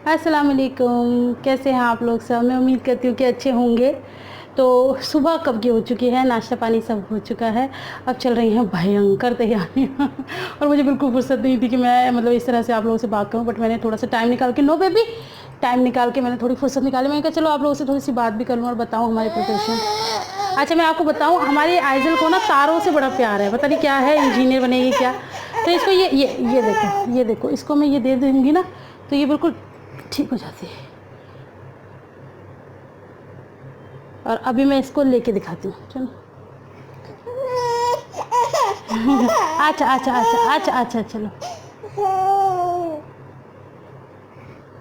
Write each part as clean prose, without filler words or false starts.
अस्सलाम वालेकुम, कैसे हैं आप लोग सब। मैं उम्मीद करती हूँ कि अच्छे होंगे। तो सुबह कब की हो चुकी है, नाश्ता पानी सब हो चुका है। अब चल रही हैं भयंकर तैयारियाँ और मुझे बिल्कुल फुर्सत नहीं थी कि मैं मतलब इस तरह से आप लोगों से बात करूँ, बट मैंने थोड़ा सा टाइम निकाल के, नो बेबी, टाइम निकाल के मैंने थोड़ी फुर्सत निकाली। मैंने कहा चलो आप लोगों से थोड़ी सी बात भी कर लूँ और बताऊँ हमारी प्रिपरेशन। अच्छा, मैं आपको बताऊँ, हमारी आइजल को ना तारों से बड़ा प्यार है, पता नहीं क्या है, इंजीनियर बनेगी क्या। तो इसको ये देखो, इसको मैं ये दे दूँगी ना तो ये बिल्कुल ठीक हो जाती है। और अभी मैं इसको लेके दिखाती हूँ, चलो। अच्छा अच्छा अच्छा अच्छा अच्छा, चलो।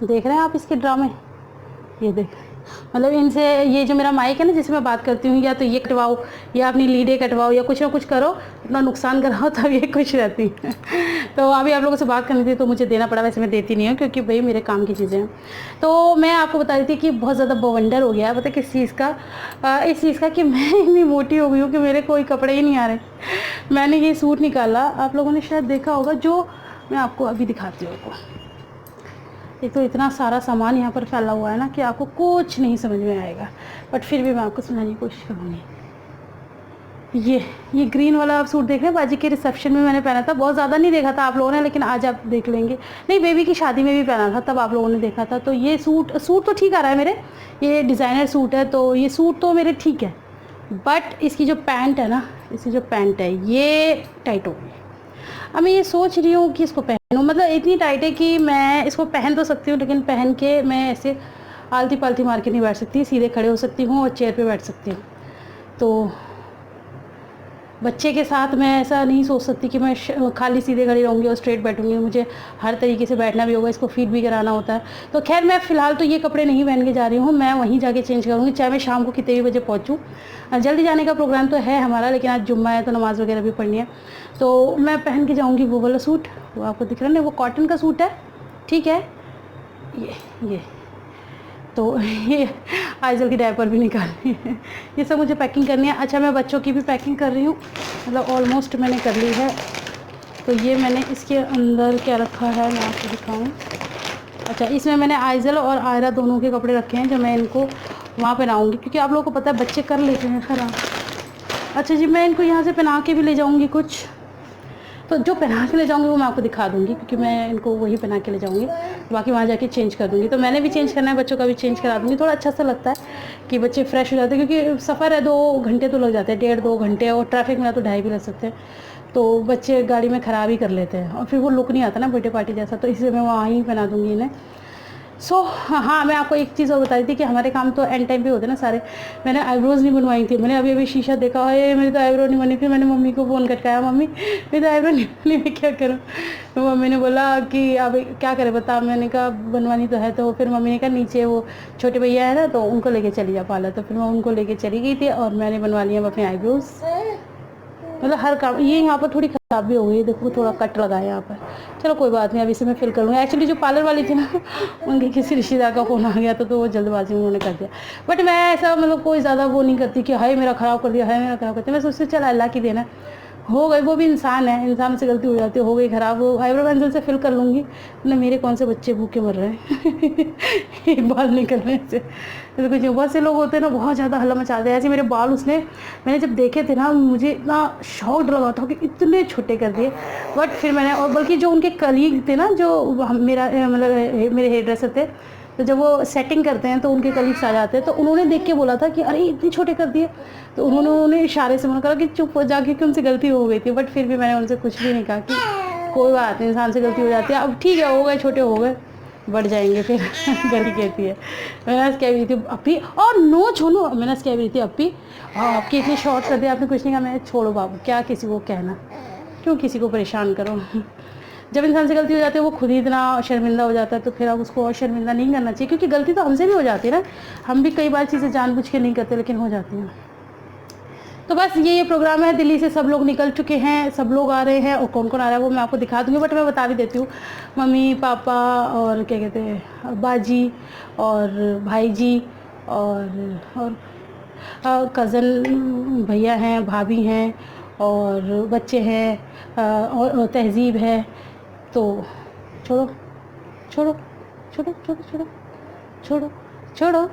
देख रहे हैं आप इसके ड्रामे, ये देख। मतलब इनसे ये जो मेरा माइक है ना जिससे मैं बात करती हूँ, या तो ये कटवाओ या अपनी लीडें कटवाओ या कुछ ना कुछ करो, अपना नुकसान कराओ, तब ये खुश रहती है। तो अभी आप लोगों से बात करनी थी तो मुझे देना पड़ा, वैसे मैं देती नहीं हूँ क्योंकि भाई मेरे काम की चीज़ें हैं। तो मैं आपको बता रही थी कि बहुत ज़्यादा बवंडर हो गया है, पता किस चीज़ का, इस चीज़ का कि मैं इतनी मोटी हो गई हूँ कि मेरे कोई कपड़े ही नहीं आ रहे। मैंने ये सूट निकाला, आप लोगों ने शायद देखा होगा, जो मैं आपको अभी दिखाती हूँ। एक तो इतना सारा सामान यहाँ पर फैला हुआ है ना कि आपको कुछ नहीं समझ में आएगा, बट फिर भी मैं आपको समझाने की कोशिश करूँगी। ये ग्रीन वाला आप सूट देख रहे हैं, बाजी के रिसेप्शन में मैंने पहना था। बहुत ज़्यादा नहीं देखा था आप लोगों ने, लेकिन आज आप देख लेंगे। नहीं, बेबी की शादी में भी पहना था, तब आप लोगों ने देखा था। तो ये सूट तो ठीक आ रहा है मेरे, ये डिज़ाइनर सूट है, तो ये सूट तो मेरे ठीक है। बट इसकी जो पैंट है ना, इसकी जो पैंट है ये टाइट हो गई। अब मैं ये सोच रही हूँ कि इसको पहनूँ, मतलब इतनी टाइट है कि मैं इसको पहन तो सकती हूँ, लेकिन पहन के मैं ऐसे आलती पालती मार के नहीं बैठ सकती, सीधे खड़े हो सकती हूँ और चेयर पे बैठ सकती हूँ। तो बच्चे के साथ मैं ऐसा नहीं सोच सकती कि मैं खाली सीधे खड़ी रहूँगी और स्ट्रेट बैठूँगी, मुझे हर तरीके से बैठना भी होगा, इसको फीड भी कराना होता है। तो खैर मैं फ़िलहाल तो ये कपड़े नहीं पहन के जा रही हूँ, मैं वहीं जाके चेंज करूँगी, चाहे मैं शाम को कितने भी बजे पहुँचूँ। जल्दी जाने का प्रोग्राम तो है हमारा, लेकिन आज जुम्मा है तो नमाज़ वगैरह भी पढ़नी है। तो मैं पहन के जाऊँगी वो वाला सूट, वो आपको दिख रहा है ना, वो कॉटन का सूट है, ठीक है। ये तो ये आइजल की डायपर भी निकालनी है, ये सब मुझे पैकिंग करनी है। अच्छा, मैं बच्चों की भी पैकिंग कर रही हूँ, मतलब ऑलमोस्ट मैंने कर ली है। तो ये मैंने इसके अंदर क्या रखा है मैं आपको दिखाऊँ। अच्छा, इसमें मैंने आइजल और आयरा दोनों के कपड़े रखे हैं, जो मैं इनको वहाँ पहनाऊँगी, क्योंकि आप लोगों को पता है बच्चे कर लेते हैं ख़राब। अच्छा जी, मैं इनको यहाँ से पहना के भी ले जाऊँगी कुछ, तो जो पहना के ले जाऊँगी वो मैं आपको दिखा दूँगी, क्योंकि मैं इनको वही पहना के ले जाऊँगी, बाकी वहाँ जाके चेंज कर दूँगी। तो मैंने भी चेंज करना है, बच्चों का भी चेंज करा दूँगी। थोड़ा अच्छा सा लगता है कि बच्चे फ्रेश हो जाते हैं, क्योंकि सफ़र है, 2 घंटे तो लग जाते हैं, 1.5-2 घंटे, और ट्रैफिक में तो 2.5 भी लग सकते हैं। तो बच्चे गाड़ी में ख़राब ही कर लेते हैं और फिर वो लुक नहीं आता ना बर्थडे पार्टी जैसा, तो इसलिए मैं वहाँ ही पहना दूँगी इन्हें। हाँ, मैं आपको एक चीज़ और बता रही थी कि हमारे काम तो एंड टाइम पे होते हैं ना सारे। मैंने आईब्रोज़ नहीं बनवाई थी, मैंने अभी शीशा देखा है, मेरी तो आईब्रो नहीं बनी। फिर मैंने मम्मी को फ़ोन करके आया, मम्मी मेरी तो आईब्रो नहीं बनी, मैं क्या करूँ। तो मम्मी ने बोला कि अब क्या करें बता। मैंने कहा बनवानी तो है। तो फिर मम्मी ने कहा नीचे वो छोटे भैया है ना, तो उनको लेके चली जा पार्लर। तो फिर मैं उनको लेके चली गई थी और मैंने बनवा लिया अपने आईब्रोज़। मतलब हर काम, ये यहाँ पर थोड़ी ख़राब भी हो गई, देखो थोड़ा कट लगा है यहाँ पर। चलो कोई बात नहीं, अभी से मैं फिल कर लूँगी। एक्चुअली जो पार्लर वाली थी ना, उनके किसी रिश्तेदार का फ़ोन आ गया तो वो जल्दबाजी में उन्होंने कर दिया। बट मैं ऐसा मतलब कोई ज़्यादा वो नहीं करती कि हाय मेरा ख़राब कर दिया, हाय मेरा ख़राब कर दिया। मैं सोचती हूँ चल अल्लाह की देना, हो गई, वो भी इंसान है, इंसान से गलती हो जाती है, हो गई ख़राब। वो आईब्रो पेंसिल से फिल कर लूँगी ना, मेरे कौन से बच्चे भूखे मर रहे हैं एक बाल निकलने से। तो कुछ बहुत से लोग होते हैं ना, बहुत ज़्यादा हल्ला मचाते हैं। ऐसे मेरे बाल उसने, मैंने जब देखे थे ना, मुझे इतना शॉक्ड लगा था कि इतने छोटे कर दिए। बट फिर मैंने, और बल्कि जो उनके कलीग थे ना, जो मेरा मतलब मेरे हेयर ड्रेसर थे, तो जब वो सेटिंग करते हैं तो उनके कलीग्स आ जाते हैं, तो उन्होंने देख के बोला था कि अरे इतने छोटे कर दिए। तो उन्होंने इशारे से मना करा कि चुप हो जा, क्योंकि उनसे गलती हो गई थी। बट फिर भी मैंने उनसे कुछ भी नहीं कहा कि कोई बात नहीं, इंसान से गलती हो जाती है, अब ठीक है, हो गए, छोटे हो गए, बढ़ जाएंगे फिर गलती कहती है। मैंने कह रही थी अपी, और नो छोड़ो, मैंने कह रही थी अपी आपकी इतनी शॉर्ट कर दिया, आपने कुछ नहीं कहा। मैं छोड़ो बाबू, क्या किसी को कहना, क्यों किसी को परेशान करो। जब इंसान से गलती हो जाती है वो खुद ही इतना शर्मिंदा हो जाता है, तो फिर अब उसको और शर्मिंदा नहीं करना चाहिए, क्योंकि गलती तो हमसे भी हो जाती है ना। हम भी कई बार चीज़ें जानबूझ के नहीं करते, लेकिन हो जाती हैं। तो बस ये प्रोग्राम है, दिल्ली से सब लोग निकल चुके हैं, सब लोग आ रहे हैं, और कौन कौन आ रहा है वो मैं आपको दिखा दूँगी, बट मैं बता भी देती हूँ। मम्मी पापा और क्या कहते हैं बाजी और भाई जी और कज़न भैया हैं, भाभी हैं, और बच्चे हैं, और तहज़ीब है। तो छोड़ो छोड़ो, छोड़ो छोड़ो छोड़ो छोड़ो छोड़ो।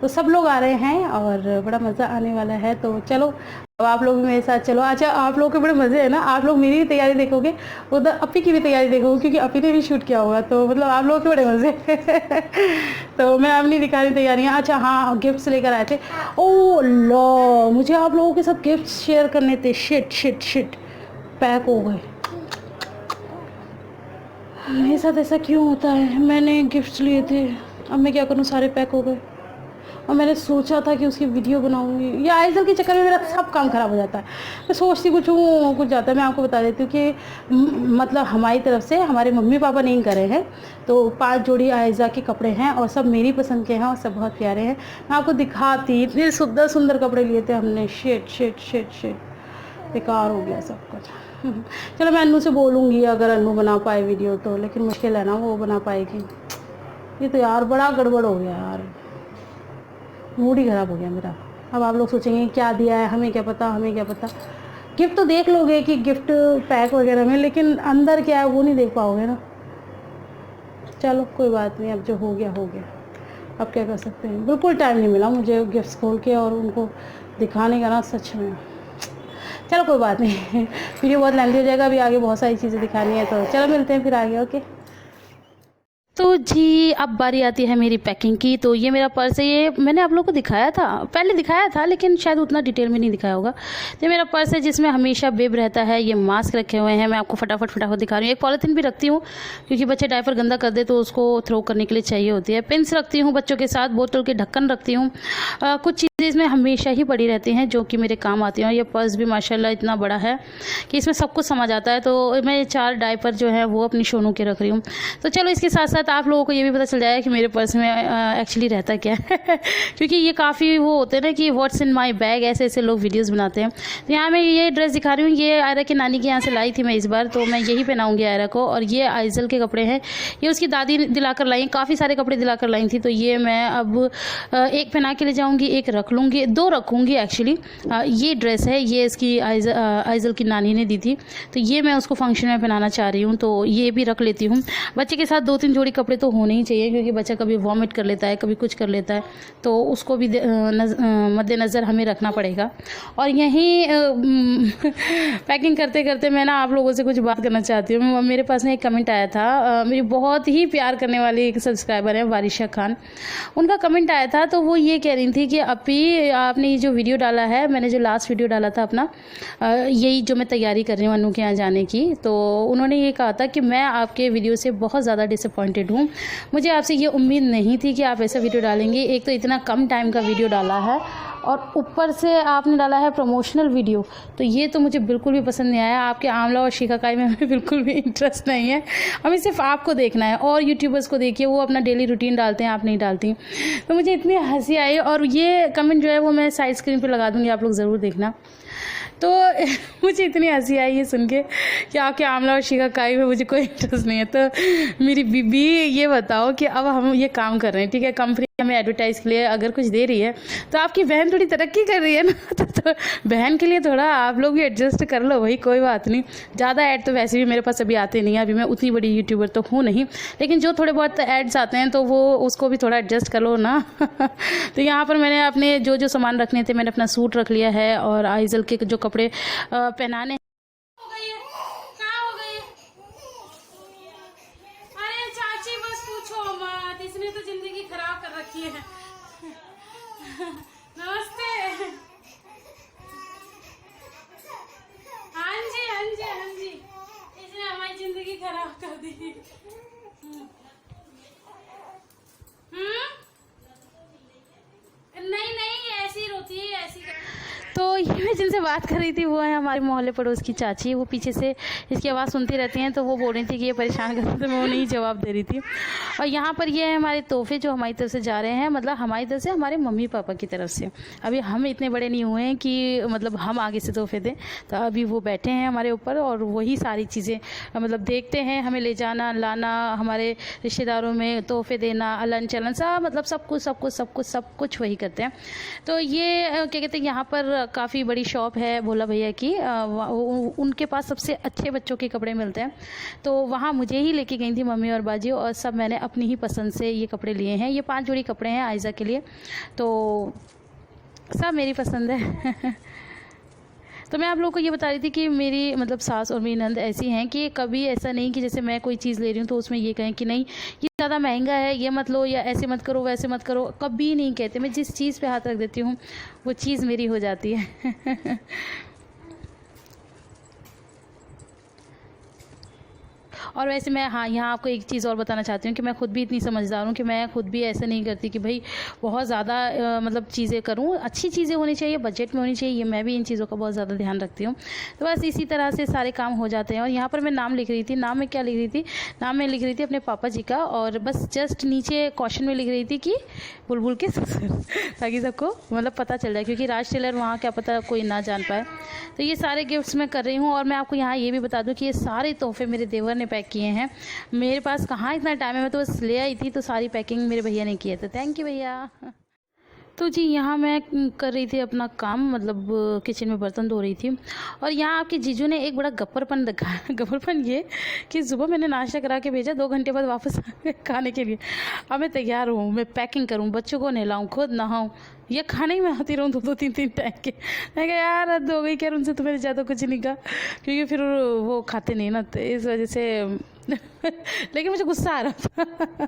तो सब लोग आ रहे हैं और बड़ा मज़ा आने वाला है। तो चलो अब आप लोग भी मेरे साथ चलो। अच्छा, आप लोगों के बड़े मज़े हैं ना, आप लोग मेरी भी तैयारी देखोगे, उधर अपी की भी तैयारी देखोगे, क्योंकि अपी ने भी शूट किया होगा, तो मतलब आप लोगों के बड़े मज़े। तो मैं अब नहीं दिखा रही तैयारियाँ। अच्छा हाँ, गिफ्ट्स लेकर आए थे। ओ लो, मुझे आप लोगों के साथ गिफ्ट शेयर करने थे। शिट शिट शिट, पैक हो गए। मेरे साथ ऐसा क्यों होता है? मैंने गिफ्ट्स लिए थे, अब मैं क्या करूँ, सारे पैक हो गए। और मैंने सोचा था कि उसकी वीडियो बनाऊंगी, ये आइजल के चक्कर में मेरा सब काम ख़राब हो जाता है। मैं सोचती कुछ हूँ कुछ जाता है। मैं आपको बता देती हूँ कि मतलब हमारी तरफ से हमारे मम्मी पापा नहीं करे हैं, तो 5 जोड़ी आयज़ा के कपड़े हैं और सब मेरी पसंद के हैं और सब बहुत प्यारे हैं। मैं आपको दिखाती, इतने सुंदर सुंदर कपड़े लिए थे हमने। शिट शिट शिट शिट, बेकार हो गया सब कुछ। चलो मैं अन्नू से बोलूँगी अगर अन्नू बना पाए वीडियो तो, लेकिन मुश्किल है ना वो बना पाएगी। ये तो यार बड़ा गड़बड़ हो गया यार, मूड ही ख़राब हो गया मेरा। अब आप लोग सोचेंगे क्या दिया है, हमें क्या पता, हमें क्या पता। गिफ्ट तो देख लोगे कि गिफ्ट पैक वगैरह में, लेकिन अंदर क्या है वो नहीं देख पाओगे ना। चलो कोई बात नहीं, अब जो हो गया हो गया, अब क्या कर सकते हैं। बिल्कुल टाइम नहीं मिला मुझे गिफ्ट्स खोल के और उनको दिखाने का ना, सच में। चलो कोई बात नहीं, वीडियो बहुत लेंथी हो जाएगा, अभी आगे बहुत सारी चीज़ें दिखानी है। तो चलो मिलते हैं फिर आगे, ओके। तो जी अब बारी आती है मेरी पैकिंग की। तो ये मेरा पर्स है, ये मैंने आप लोगों को दिखाया था, पहले दिखाया था, लेकिन शायद उतना डिटेल में नहीं दिखाया होगा। ये मेरा पर्स है जिसमें हमेशा बेब रहता है। ये मास्क रखे हुए हैं, मैं आपको फटाफट दिखा रही हूँ। एक पॉलीथीन भी रखती हूँ क्योंकि बच्चे डायपर गंदा कर दे तो उसको थ्रो करने के लिए चाहिए होती है। पिन्स रखती हूँ बच्चों के साथ, बोतल के ढक्कन रखती हूँ। कुछ चीज़ें इसमें हमेशा ही पड़ी रहती हैं जो कि मेरे काम आती हैं। और ये पर्स भी माशाल्लाह इतना बड़ा है कि इसमें सब कुछ समा जाता है। तो मैं 4 डायपर जो है वो अपनी शोनू के रख रही हूँ। तो चलो इसके साथ साथ आप लोगों को ये भी पता चल जाएगा कि मेरे पर्स में एक्चुअली रहता क्या है। क्योंकि ये काफ़ी वो होते हैं ना कि व्हाट्स इन माय बैग, ऐसे ऐसे लोग वीडियोस बनाते हैं। तो यहाँ मैं ये ड्रेस दिखा रही हूँ, ये आयरा की नानी के यहाँ से लाई थी मैं इस बार, तो मैं यही पहनाऊँगी आयरा को। और ये आइजल के कपड़े हैं, ये उसकी दादी दिलाकर लाई, काफ़ी सारे कपड़े दिलाकर लाई थी। तो ये मैं अब एक पहना के ले जाऊँगी, एक रख लूँगी, 2 रखूँगी एक्चुअली। ये ड्रेस है, ये इसकी आइजल की नानी ने दी थी, तो ये मैं उसको फंक्शन में पहनाना चाह रही हूँ, तो ये भी रख लेती हूँ। बच्चे के साथ 2-3 जोड़ी कपड़े तो होने ही चाहिए, क्योंकि बच्चा कभी वॉमिट कर लेता है, कभी कुछ कर लेता है, तो उसको भी मद्देनज़र हमें रखना पड़ेगा। और यहीं पैकिंग करते करते मैं ना आप लोगों से कुछ बात करना चाहती हूँ। मेरे पास ना एक कमेंट आया था, मेरी बहुत ही प्यार करने वाली एक सब्सक्राइबर है वारिशा खान, उनका कमेंट आया था। तो वो ये कह रही थी कि अभी आपने ये जो वीडियो डाला है, मैंने जो लास्ट वीडियो डाला था अपना, यही जो मैं तैयारी कर रही हूँ अन्नू के यहाँ जाने की, तो उन्होंने ये कहा था कि मैं आपके वीडियो से बहुत ज़्यादा डिसअपॉइंटेड हूँ। मुझे आपसे ये उम्मीद नहीं थी कि आप ऐसा वीडियो डालेंगे। एक तो इतना कम टाइम का वीडियो डाला है और ऊपर से आपने डाला है प्रमोशनल वीडियो, तो ये तो मुझे बिल्कुल भी पसंद नहीं आया। आपके आंवला और शिकाकाई में हमें बिल्कुल भी इंटरेस्ट नहीं है, हमें सिर्फ आपको देखना है। और यूट्यूबर्स को देखिए, वो अपना डेली रूटीन डालते हैं, आप नहीं डालती। तो मुझे इतनी हंसी आई, और ये कमेंट जो है वो मैं साइड स्क्रीन पर लगा दूँगी, आप लोग ज़रूर देखना। तो मुझे इतनी हंसी आई ये सुन के कि आपके आंवला और शिकाकाई में मुझे कोई इंटरेस्ट नहीं है। तो मेरी बीबी ये बताओ कि अब हम ये काम कर रहे हैं, ठीक है, कंपनी हमें एडवर्टाइज़ के लिए अगर कुछ दे रही है, तो आपकी बहन थोड़ी तरक्की कर रही है ना, तो बहन के लिए थोड़ा आप लोग भी एडजस्ट कर लो भाई, कोई बात नहीं। ज़्यादा ऐड तो वैसे भी मेरे पास अभी आते नहीं है, अभी मैं उतनी बड़ी यूट्यूबर तो हूँ नहीं, लेकिन जो थोड़े बहुत एड्स आते हैं तो वो उसको भी थोड़ा एडजस्ट कर लो ना। तो यहाँ पर मैंने अपने जो सामान रखने थे, मैंने अपना सूट रख लिया है, और आइजल के जो कपड़े पहनाने है। नमस्ते। हाँ जी हाँ जी हाँ जी, इसने हमारी जिंदगी खराब कर दी। नहीं नहीं, ऐसी रोती है, ऐसी। तो ये मैं जिनसे बात कर रही थी वो है हमारे मोहल्ले पड़ोस की चाची। वो पीछे से इसकी आवाज़ सुनती रहती हैं, तो वो बोल रही थी कि ये परेशान कर रही, तो मैं वो नहीं जवाब दे रही थी। और यहाँ पर ये है हमारे तोहफे जो हमारी तरफ से जा रहे हैं, मतलब हमारी तरफ से, हमारे मम्मी पापा की तरफ से। अभी हम इतने बड़े नहीं हुए हैं कि मतलब हम आगे से तोहफे दें, तो अभी वो बैठे हैं हमारे ऊपर और वही सारी चीज़ें मतलब देखते हैं, हमें ले जाना लाना, हमारे रिश्तेदारों में तोहफे देना, अलन चलन सब, मतलब सब कुछ वही करते हैं। तो ये क्या कहते हैं, यहाँ पर काफ़ी बड़ी बड़ी शॉप है भोला भैया की, उनके पास सबसे अच्छे बच्चों के कपड़े मिलते हैं। तो वहाँ मुझे ही लेके गई थी मम्मी और बाजी, और सब मैंने अपनी ही पसंद से ये कपड़े लिए हैं। ये 5 जोड़ी कपड़े हैं आयज़ा के लिए, तो सब मेरी पसंद है। तो मैं आप लोगों को ये बता रही थी कि मेरी मतलब सास और मेरी नंद ऐसी हैं कि कभी ऐसा नहीं कि जैसे मैं कोई चीज़ ले रही हूँ तो उसमें ये कहें कि नहीं ये ज़्यादा महंगा है, ये मत लो, या ऐसे मत करो वैसे मत करो, कभी नहीं कहते। मैं जिस चीज़ पे हाथ रख देती हूँ वो चीज़ मेरी हो जाती है। और वैसे मैं हाँ यहाँ आपको एक चीज़ और बताना चाहती हूँ कि मैं खुद भी इतनी समझदार हूँ कि मैं खुद भी ऐसा नहीं करती कि भाई बहुत ज़्यादा मतलब चीज़ें करूँ। अच्छी चीज़ें होनी चाहिए, बजट में होनी चाहिए, ये मैं भी इन चीज़ों का बहुत ज़्यादा ध्यान रखती हूँ। तो बस इसी तरह से सारे काम हो जाते हैं। और यहाँ पर मैं नाम लिख रही थी, नाम में क्या लिख रही थी, नाम में लिख रही थी अपने पापा जी का, और बस जस्ट नीचे क्वेश्चन में लिख रही थी कि बुलबुल के ससुर, ताकि सबको मतलब पता चल जाए, क्योंकि राज टेलर वहाँ क्या पता कोई ना जान पाए। तो ये सारे गिफ्ट्स मैं कर रही हूँ। और मैं आपको यहाँ ये भी बता दूँ कि ये सारे तोहफे मेरे देवर ने पैक किए हैं। मेरे पास कहाँ इतना टाइम है, मैं तो बस ले आई थी, तो सारी पैकिंग मेरे भैया ने की है। तो थैंक यू भैया। तो जी यहाँ मैं कर रही थी अपना काम, मतलब किचन में बर्तन धो रही थी। और यहाँ आपके जीजू ने एक बड़ा गप्परपन दिखाया। गप्परपन ये कि सुबह मैंने नाश्ता करा के भेजा, 2 घंटे बाद वापस खाने के लिए। अब मैं तैयार हूँ, मैं पैकिंग करूँ, बच्चों को नहलाऊँ, खुद नहाऊँ, या खाने ही मैं आती रहूँ 2-2 3-3 टाइम के। मैं कहा यार हद हो गई, क्या उनसे तो मैंने ज़्यादा कुछ नहीं कहा, क्योंकि फिर वो खाते नहीं ना, तो इस वजह से लेकिन मुझे गुस्सा आ रहा था।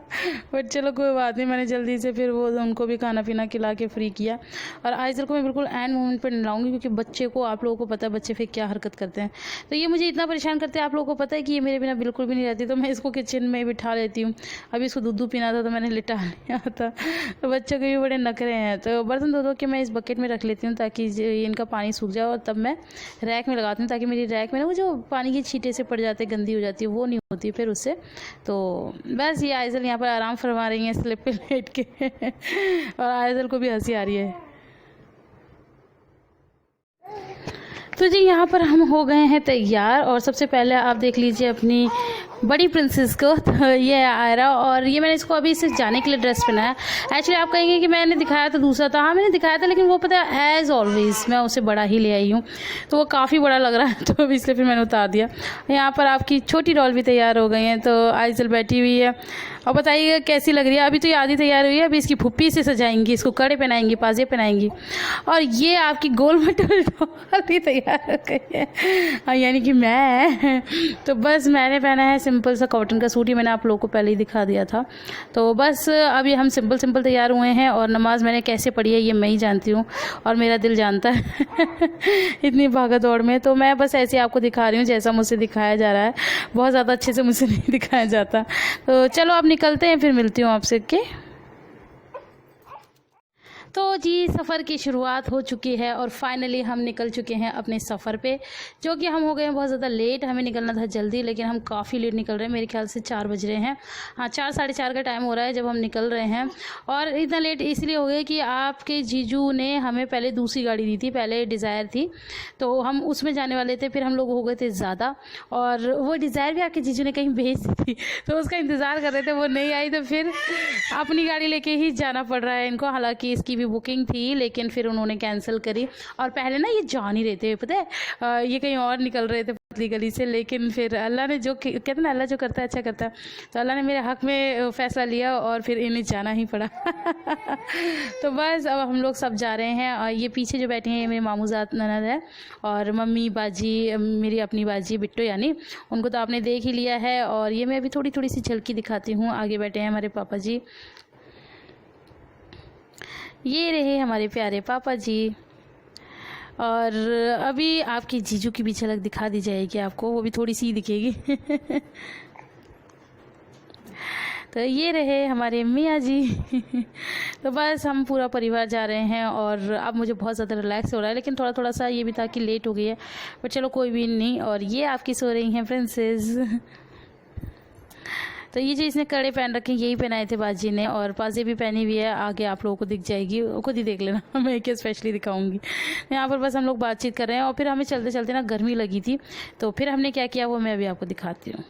बट चलो कोई बात नहीं, मैंने जल्दी से फिर वो उनको भी खाना पीना खिला के फ्री किया। और आइज़ल को मैं बिल्कुल एंड मोमेंट पर नहलाऊंगी, क्योंकि बच्चे को आप लोगों को पता है बच्चे फिर क्या हरकत करते हैं। तो ये मुझे इतना परेशान करते हैं, आप लोगों को पता है कि ये मेरे बिना बिल्कुल भी नहीं रहती। तो मैं इसको किचन में बिठा लेती हूँ। अभी इसको दूध पीना था तो मैंने लिटा लिया था। तो बच्चों के भी बड़े नखरे हैं। तो बर्तन धो के मैं इस बकेट में रख लेती हूँ ताकि इनका पानी सूख जाए, और तब मैं रैक में लगाती हूँ, ताकि मेरी रैक में ना वो जो पानी की छींटे से पड़ जाते गंदी हो जाती है, वो नहीं होती फिर उससे। तो बस ये आइज़ल यहाँ पर आराम फरमा रही हैं स्लिप पे लेट के। और आइज़ल को भी हंसी आ रही है। तो जी यहाँ पर हम हो गए हैं तैयार। और सबसे पहले आप देख लीजिए अपनी बड़ी प्रिंसेस को। तो ये है आयरा, और ये मैंने इसको अभी से जाने के लिए ड्रेस पहनाया। एक्चुअली आप कहेंगे कि मैंने दिखाया तो दूसरा था, हाँ मैंने दिखाया था, लेकिन वो पता है एज़ ऑलवेज मैं उसे बड़ा ही ले आई हूँ, तो वो काफ़ी बड़ा लग रहा है, तो इसलिए फिर मैंने उतार दिया। यहाँ पर आपकी छोटी डॉल भी तैयार हो गई हैं। तो आइज़ल बैठी हुई है, और बताइएगा कैसी लग रही है। अभी तो ये आधी तैयार हुई है, अभी इसकी फुप्पी से सजाएंगी, इसको कड़े पहनाएंगी, पाजे पहनाएंगी। और ये आपकी गोल मटोल डॉल भी तैयार हो गई है, यानी कि मैं। तो बस मैंने पहना है सिंपल सा कॉटन का सूट, ही मैंने आप लोगों को पहले ही दिखा दिया था। तो बस अभी हम सिंपल तैयार हुए हैं। और नमाज़ मैंने कैसे पढ़ी है ये मैं ही जानती हूँ, और मेरा दिल जानता है इतनी भागा दौड़ में। तो मैं बस ऐसे आपको दिखा रही हूँ जैसा मुझसे दिखाया जा रहा है, बहुत ज़्यादा अच्छे से मुझसे नहीं दिखाया जाता। तो चलो अब निकलते हैं, फिर मिलती हूँ आपसे के। तो जी सफ़र की शुरुआत हो चुकी है, और फाइनली हम निकल चुके हैं अपने सफ़र पे, जो कि हम हो गए हैं बहुत ज़्यादा लेट। हमें निकलना था जल्दी, लेकिन हम काफ़ी लेट निकल रहे हैं। मेरे ख्याल से 4 बज रहे हैं, हाँ 4 साढ़े 4 का टाइम हो रहा है जब हम निकल रहे हैं। और इतना लेट इसलिए हो गया कि आपके जीजू ने हमें पहले दूसरी गाड़ी दी थी, पहले डिज़ायर थी, तो हम उसमें जाने वाले थे। फिर हम लोग हो गए थे ज़्यादा, और वो डिज़ायर भी आपके जीजू ने कहीं भेज दी थी, तो उसका इंतज़ार कर रहे थे, वो नहीं आई, तो फिर अपनी गाड़ी लेके ही जाना पड़ रहा है इनको। हालांकि इसकी बुकिंग थी, लेकिन फिर उन्होंने कैंसिल करी। और पहले ना ये जा नहीं रहे थे, पता है, ये कहीं और निकल रहे थे पतली गली से, लेकिन फिर अल्लाह ने जो कहते हैं ना, अल्लाह जो करता है अच्छा करता है, तो अल्लाह ने मेरे हक में फैसला लिया, और फिर इन्हें जाना ही पड़ा। तो बस अब हम लोग सब जा रहे हैं। और ये पीछे जो बैठे हैं ये मेरे मामूजात ननद है, और मम्मी बाजी, मेरी अपनी बाजी बिट्टो, यानी उनको तो आपने देख ही लिया है। और ये मैं अभी थोड़ी सी झलकी दिखाती हूँ। आगे बैठे हैं हमारे पापा जी, ये रहे हमारे प्यारे पापा जी। और अभी आपकी जीजू की भी झलक दिखा दी जाएगी आपको, वो भी थोड़ी सी दिखेगी। तो ये रहे हमारे मियाँ जी। तो बस हम पूरा परिवार जा रहे हैं, और अब मुझे बहुत ज़्यादा रिलैक्स हो रहा है, लेकिन थोड़ा सा ये भी था कि लेट हो गई है, पर चलो कोई भी नहीं। और ये आपकी सो रही हैं प्रिंसेस। तो ये जो इसने कड़े पहन रखे हैं यही पहनाए थे बाजी ने, और पाजे भी पहनी हुई है, आगे आप लोगों को दिख जाएगी, खुद ही देख लेना। मैं क्या स्पेशली दिखाऊंगी। यहाँ पर बस हम लोग बातचीत कर रहे हैं, और फिर हमें चलते चलते ना गर्मी लगी थी, तो फिर हमने क्या किया वो मैं अभी आपको दिखाती हूँ।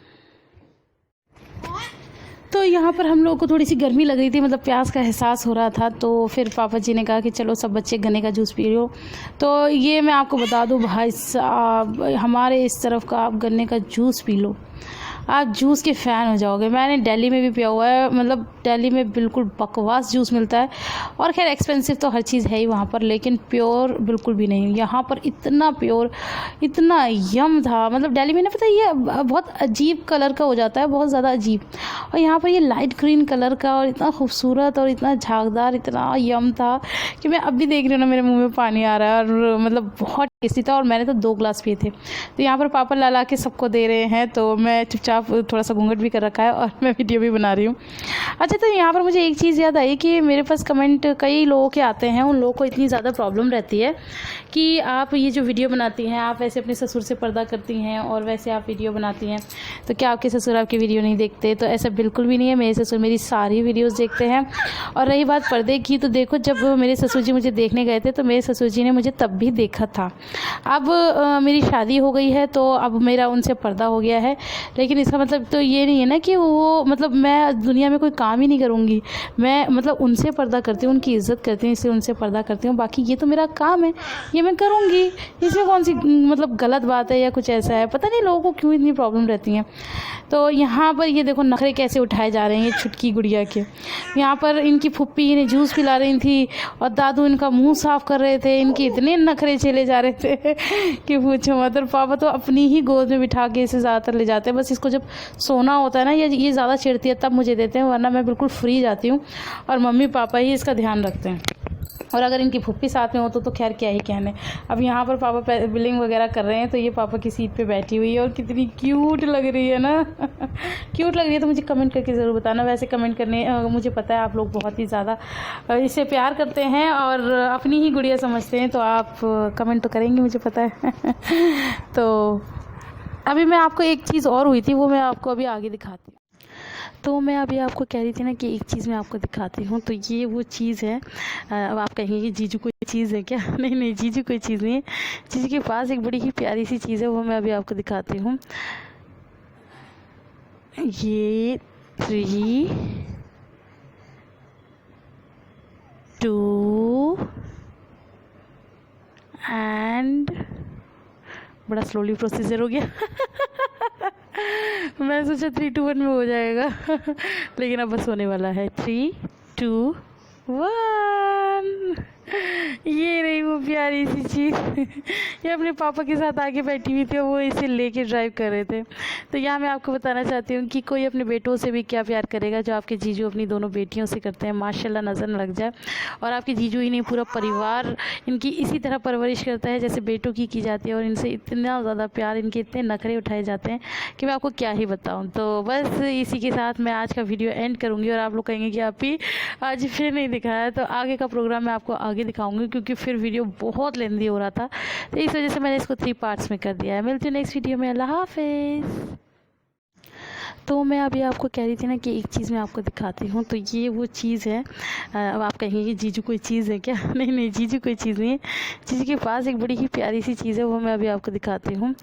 तो यहाँ पर हम लोग को थोड़ी सी गर्मी लग रही थी, मतलब प्यास का एहसास हो रहा था। तो फिर पापा जी ने कहा कि चलो सब बच्चे गन्ने का जूस पी लो। तो ये मैं आपको बता दूँ भाई साहब, हमारे इस तरफ का आप गन्ने का जूस पी लो, आप जूस के फ़ैन हो जाओगे। मैंने दिल्ली में भी पिया हुआ है, मतलब दिल्ली में बिल्कुल बकवास जूस मिलता है। और खैर एक्सपेंसिव तो हर चीज़ है ही वहाँ पर, लेकिन प्योर बिल्कुल भी नहीं। यहाँ पर इतना प्योर, इतना यम था। मतलब दिल्ली में ना, पता है ये बहुत अजीब कलर का हो जाता है, बहुत ज़्यादा अजीब। और यहाँ पर ये लाइट ग्रीन कलर का और इतना खूबसूरत और इतना झागदार, इतना यम था कि मैं अब भी देख रही हूँ ना, मेरे मुँह में पानी आ रहा है। और मतलब बहुत टेस्टी था। और मैंने तो 2 ग्लास पिए थे। तो यहाँ पर पापा ला के सबको दे रहे हैं, तो मैं चुपचाप थोड़ा सा घूंघट भी कर रखा है और मैं वीडियो भी बना रही हूँ। अच्छा, तो यहाँ पर मुझे एक चीज़ याद आई कि मेरे पास कमेंट कई लोगों के आते हैं, उन लोगों को इतनी ज़्यादा प्रॉब्लम रहती है कि आप ये जो वीडियो बनाती हैं, आप वैसे अपने ससुर से पर्दा करती हैं और वैसे आप वीडियो बनाती हैं, तो क्या आपके ससुर आपकी वीडियो नहीं देखते? तो ऐसा बिल्कुल भी नहीं है। मेरे ससुर मेरी सारी वीडियोज़ देखते हैं। और रही बात पर्दे की, तो देखो, जब मेरे ससुर जी मुझे देखने गए थे तो मेरे ससुर जी ने मुझे तब भी देखा था। अब मेरी शादी हो गई है, तो अब मेरा उनसे पर्दा हो गया है। लेकिन इसका मतलब तो ये नहीं है ना कि वो, मतलब मैं दुनिया में कोई काम ही नहीं करूँगी। मैं मतलब उनसे पर्दा करती हूँ, उनकी इज़्ज़त करती हूँ, इसलिए उनसे पर्दा करती हूँ। बाकी ये तो मेरा काम है, ये मैं करूँगी। इसमें कौन सी मतलब गलत बात है या कुछ ऐसा है? पता नहीं लोगों को क्यों इतनी प्रॉब्लम रहती हैं। तो यहाँ पर ये देखो नखरे कैसे उठाए जा रहे हैं ये छुटकी गुड़िया के। यहाँ पर इनकी फुप्पी इन्हें जूस पिला रही थी और दादू इनका मुंह साफ़ कर रहे थे। इनके इतने नखरे चले जा रहे थे कि पूछो मत। और पापा तो अपनी ही गोद में बिठा के इसे ज़्यादातर ले जाते हैं। बस इसको जब सोना होता है ना, ये ज़्यादा चिढ़ती है, तब मुझे देते हैं, वरना मैं बिल्कुल फ्री जाती हूँ। और मम्मी पापा ही इसका ध्यान रखते हैं। और अगर इनकी फुप्पी साथ में हो तो खैर क्या ही कहने। अब यहाँ पर पापा बिलिंग वगैरह कर रहे हैं, तो ये पापा की सीट पे बैठी हुई है और कितनी क्यूट लग रही है ना। क्यूट लग रही है तो मुझे कमेंट करके ज़रूर बताना। वैसे कमेंट करने मुझे पता है आप लोग बहुत ही ज़्यादा इसे प्यार करते हैं और अपनी ही गुड़िया समझते हैं, तो आप कमेंट तो करेंगे, मुझे पता है। तो अभी मैं आपको एक चीज़ और हुई थी, वो मैं आपको अभी आगे दिखाती हूँ। तो मैं अभी आपको कह रही थी ना कि एक चीज़ मैं आपको दिखाती हूँ। तो ये वो चीज़ है। अब आप कहेंगे कि जीजू कोई चीज़ है क्या? नहीं नहीं, जीजू कोई चीज़ नहीं है। जीजू के पास एक बड़ी ही प्यारी सी चीज़ है, वो मैं अभी आपको दिखाती हूँ। ये 3, 2 एंड बड़ा स्लोली प्रोसीजर हो गया। मैं सोचा 3, 2, 1 में हो जाएगा। लेकिन अब बस होने वाला है। 3, 2, 1। ये रही वो प्यारी सी चीज़। ये अपने पापा के साथ आगे बैठी हुई थी और वो इसे लेके ड्राइव कर रहे थे। तो यहाँ मैं आपको बताना चाहती हूँ कि कोई अपने बेटों से भी क्या प्यार करेगा जो आपके जीजू अपनी दोनों बेटियों से करते हैं। माशाल्लाह, नज़र न लग जाए। और आपके जीजू ही नहीं, पूरा परिवार इनकी इसी तरह परवरिश करता है जैसे बेटों की जाती है। और इनसे इतना ज़्यादा प्यार, इनके इतने नखरे उठाए जाते हैं कि मैं आपको क्या ही बताऊँ। तो बस इसी के साथ मैं आज का वीडियो एंड करूँगी। और आप लोग कहेंगे कि आप ही आज फिर नहीं दिखाया, तो आगे का प्रोग्राम मैं आपको आगे दिखाऊंगी, क्योंकि फिर वीडियो बहुत लेंदी हो रहा था। तो इस वजह से मैंने इसको 3 पार्ट्स में कर दिया है। मिलती हूँ नेक्स्ट वीडियो में। अल्लाह हाफिज़। तो मैं अभी आपको कह रही थी ना कि एक चीज़ मैं आपको दिखाती हूँ। तो ये वो चीज़ है। अब आप कहेंगे कि जीजू कोई चीज़ है क्या? नहीं नहीं, जीजू कोई चीज़ नहीं है। जीजू के पास एक बड़ी ही प्यारी सी चीज़ है, वो मैं अभी आपको दिखाती हूँ।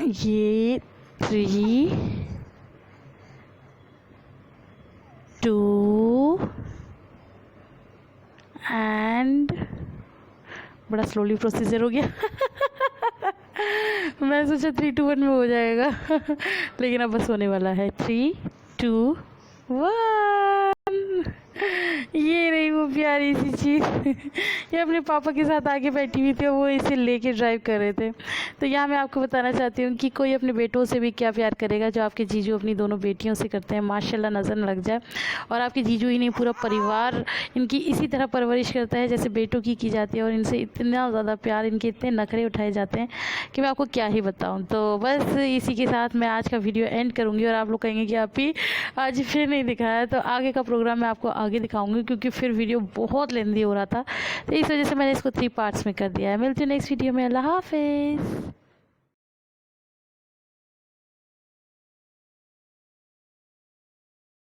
ये 3, 2 एंड बड़ा स्लोली प्रोसीजर हो गया। मैं सोचा 3, 2, 1 में हो जाएगा। लेकिन अब बस होने वाला है। 3, 2, 1। ये रही वो प्यारी सी चीज़। ये अपने पापा के साथ आगे बैठी हुई थी और वो इसे लेके ड्राइव कर रहे थे। तो यहाँ मैं आपको बताना चाहती हूँ कि कोई अपने बेटों से भी क्या प्यार करेगा जो आपके जीजू अपनी दोनों बेटियों से करते हैं। माशाल्लाह, नज़र न लग जाए। और आपके जीजू ही नहीं, पूरा परिवार इनकी इसी तरह परवरिश करता है जैसे बेटों की जाती है। और इनसे इतना ज़्यादा प्यार, इनके इतने नखरे उठाए जाते हैं कि मैं आपको क्या ही बताऊँ। तो बस इसी के साथ मैं आज का वीडियो एंड करूँगी। और आप लोग कहेंगे कि आप ही आज फिर नहीं दिखाया, तो आगे का प्रोग्राम मैं आपको आगे दिखाऊंगी, क्योंकि फिर वीडियो बहुत लेंदी हो रहा था। तो इस वजह से मैंने इसको 3 पार्ट्स में कर दिया है। मिलती हूँ नेक्स्ट वीडियो में। अल्लाह हाफिज़।